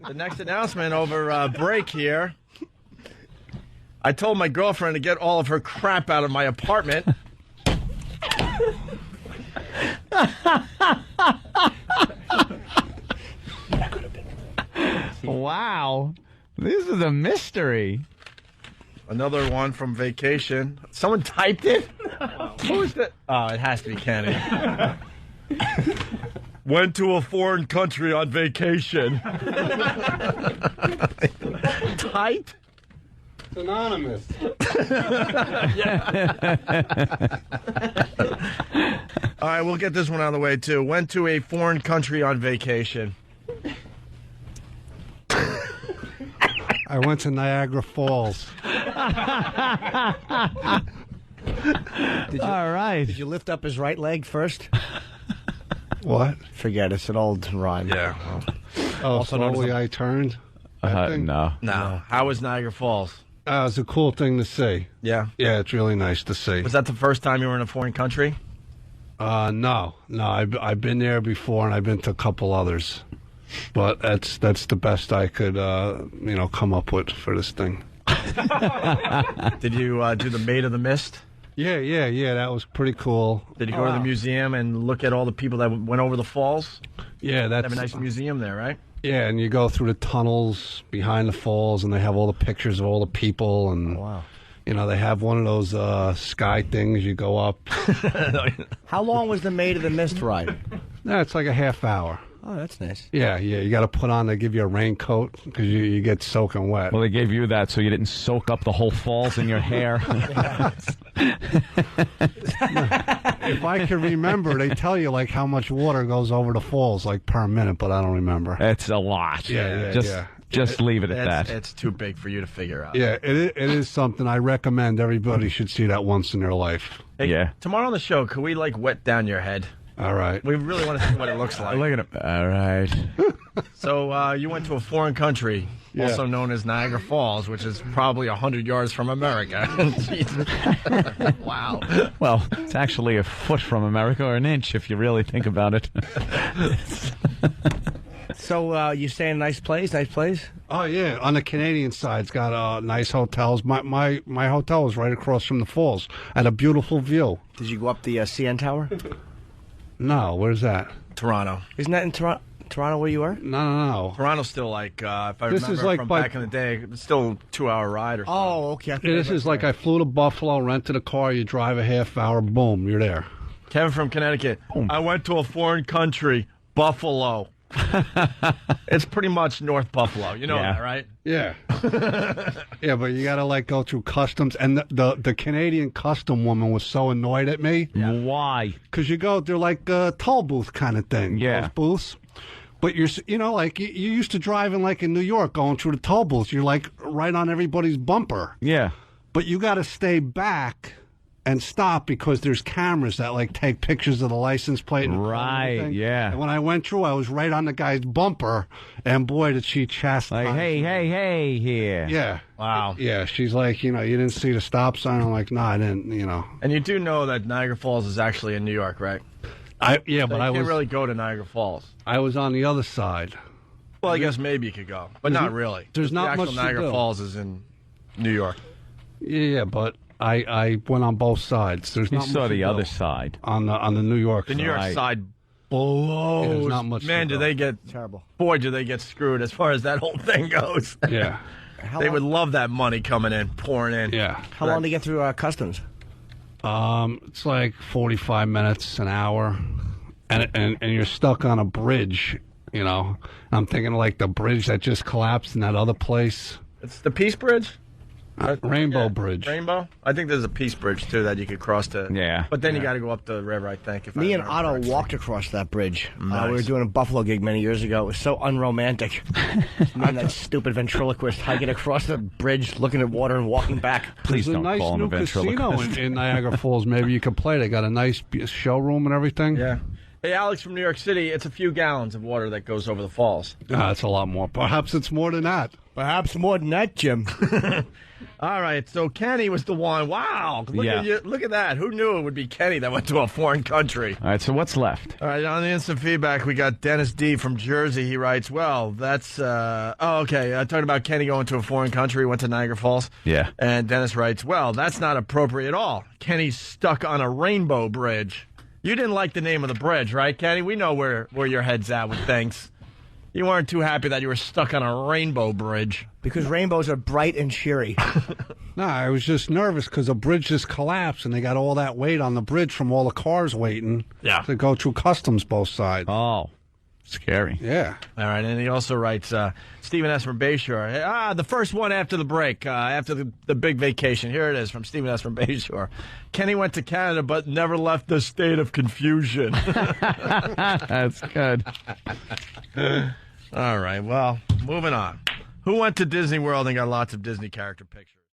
The next announcement over break here. I told my girlfriend to get all of her crap out of my apartment. Wow. This is a mystery. Another one from vacation. Someone typed it? Who is that? Oh, it has to be Kenny. Went to a foreign country on vacation. Typed? It's anonymous. All right, we'll get this one out of the way, too. Went to a foreign country on vacation. I went to Niagara Falls. All right. Did you lift up his right leg first? What? Forget it. It's an old rhyme. Yeah. Oh, slowly I turned? No. No. How was Niagara Falls? It's a cool thing to see. Yeah. Yeah, it's really nice to see. Was that the first time you were in a foreign country? No. I've been there before, and I've been to a couple others. But that's the best I could, come up with for this thing. Did you do the Maid of the Mist? Yeah. That was pretty cool. Did you go to the museum and look at all the people that went over the falls? Yeah, They have a nice museum there, right? Yeah, and you go through the tunnels behind the falls, and they have all the pictures of all the people, and Wow. they have one of those sky things. You go up. How long was the Maid of the Mist ride? No, it's like a half hour. Oh, that's nice. Yeah. You got to put on. They give you a raincoat because you get soaking wet. Well, they gave you that so you didn't soak up the whole falls in your hair. If I can remember, they tell you like how much water goes over the falls like per minute, but I don't remember. It's a lot. Just leave it at that. It's too big for you to figure out. Yeah, it is something I recommend everybody should see that once in their life. Hey, Yeah. Tomorrow on the show, could we wet down your head? All right. We really want to see what it looks like. Look at him. All right. So you went to a foreign country, Yeah. also known as Niagara Falls, which is probably 100 yards from America. Jesus. Wow. Well, it's actually a foot from America, or an inch, if you really think about it. So you stay in a nice place? Nice place? Oh yeah, on the Canadian side, it's got nice hotels. My hotel was right across from the falls, at a beautiful view. Did you go up the CN Tower? No, where's that? Toronto. Isn't that in Toronto where you were? No. Toronto's still like, if I This remember is like from by- back in the day, it's still a 2-hour ride or something. Oh, okay. This is like I flew to Buffalo, rented a car, you drive a half hour, boom, you're there. Kevin from Connecticut. I went to a foreign country, Buffalo. It's pretty much North Buffalo. You know that, right? Yeah. Yeah, but you got to go through customs. And the Canadian custom woman was so annoyed at me. Why? Because they're like a toll booth kind of thing. Yeah. Those booths. But you're used to driving in New York, going through the toll booths. You're right on everybody's bumper. Yeah. But you got to stay back and stop because there's cameras that take pictures of the license plate. And Right, everything. yeah. And when I went through, I was right on the guy's bumper, and boy, did she chastise. Like, hey, here. Yeah. Wow. Yeah, she's like, you didn't see the stop sign. I'm like, no, I didn't. And you do know that Niagara Falls is actually in New York, right? But You I can't was really go to Niagara Falls. I was on the other side. Well, I guess maybe you could go, but not really. there's not the actual much to Niagara do. Falls is in New York. Yeah, but I went on both sides. There's You not saw much the to other do. side. on the New York The side. New York Right. side blows. There's not much Man, to do go. they get Terrible. boy, do they get screwed as far as that whole thing goes. Yeah. They would love that money coming in, pouring in. Yeah. How long to get through customs? It's like 45 minutes, an hour, and you're stuck on a bridge. I'm thinking the bridge that just collapsed in that other place, It's the Peace Bridge? Rainbow Bridge. Rainbow? I think there's a Peace Bridge, too, that you could cross to. Yeah. But then you got to go up the river, I think. Me and Otto walked across that bridge. Nice. We were doing a Buffalo gig many years ago. It was so unromantic. Me and that stupid ventriloquist hiking across the bridge, looking at water and walking back. Please There's a don't nice call him a new casino ventriloquist. in Niagara Falls. Maybe you could play. They got a nice showroom and everything. Yeah. Hey, Alex from New York City, it's a few gallons of water that goes over the falls. It's a lot more. Perhaps it's more than that. Perhaps more than that, Jim. All right, so Kenny was the one. Wow, look Yeah. at you, look at that. Who knew it would be Kenny that went to a foreign country? All right, so what's left? All right, on the instant feedback, we got Dennis D. from Jersey. He writes, well, that's, okay, talking about Kenny going to a foreign country, he went to Niagara Falls. Yeah. And Dennis writes, well, that's not appropriate at all. Kenny's stuck on a rainbow bridge. You didn't like the name of the bridge, right, Kenny? We know where your head's at with things. You weren't too happy that you were stuck on a rainbow bridge. Because rainbows are bright and cheery. No, I was just nervous because the bridge just collapsed and they got all that weight on the bridge from all the cars waiting to go through customs both sides. Oh, scary. Yeah. All right, and he also writes, Stephen S. from Bayshore. The first one after the break, after the big vacation. Here it is from Stephen S. from Bayshore. Kenny went to Canada but never left the state of confusion. That's good. All right, well, moving on. Who went to Disney World and got lots of Disney character pictures?